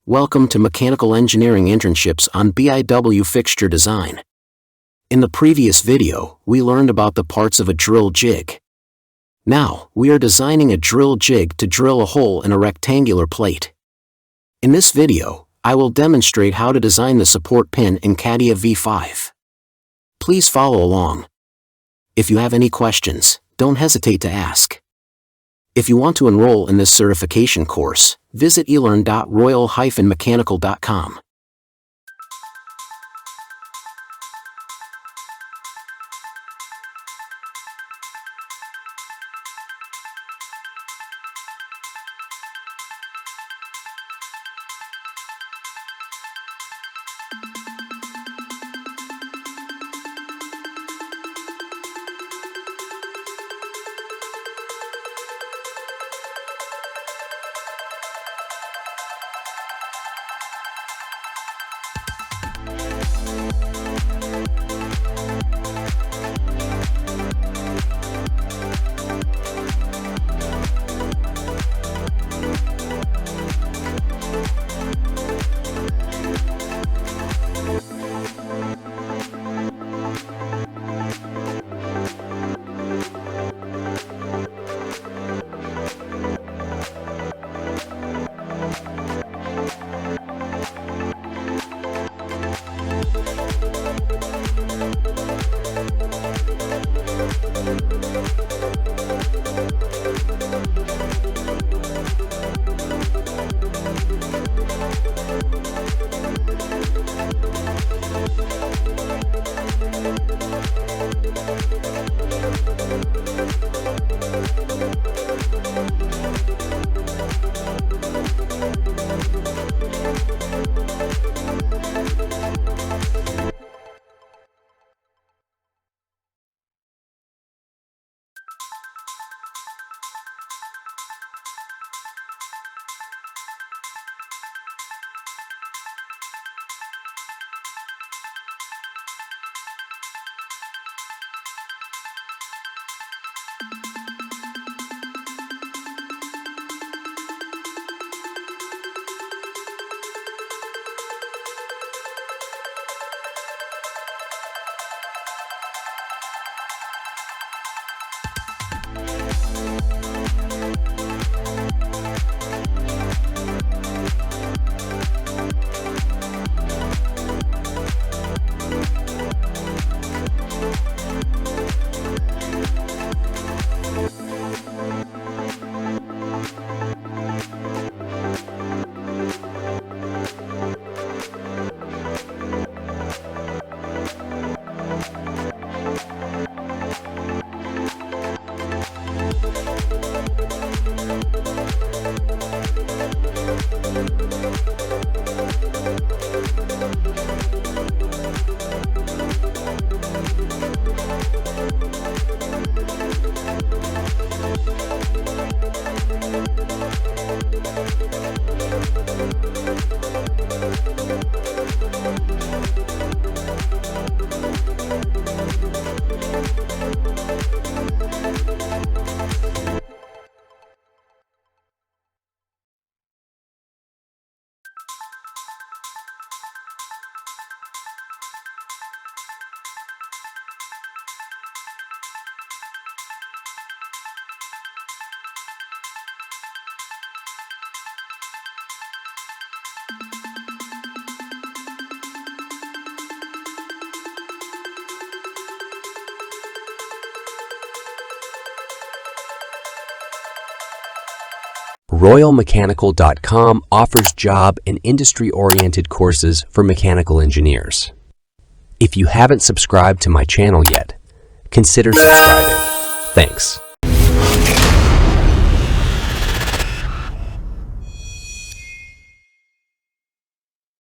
Welcome to Mechanical Engineering Internships on BIW Fixture Design. In the previous video, we learned about the parts of a drill jig. Now, we are designing a drill jig to drill a hole in a rectangular plate. In this video, I will demonstrate how to design the support pin in Catia V5. Please follow along. If you have any questions, don't hesitate to ask. If you want to enroll in this certification course, visit elearn.royal-mechanical.com. RoyalMechanical.com offers job and industry-oriented courses for mechanical engineers. If you haven't subscribed to my channel yet, consider subscribing. Thanks.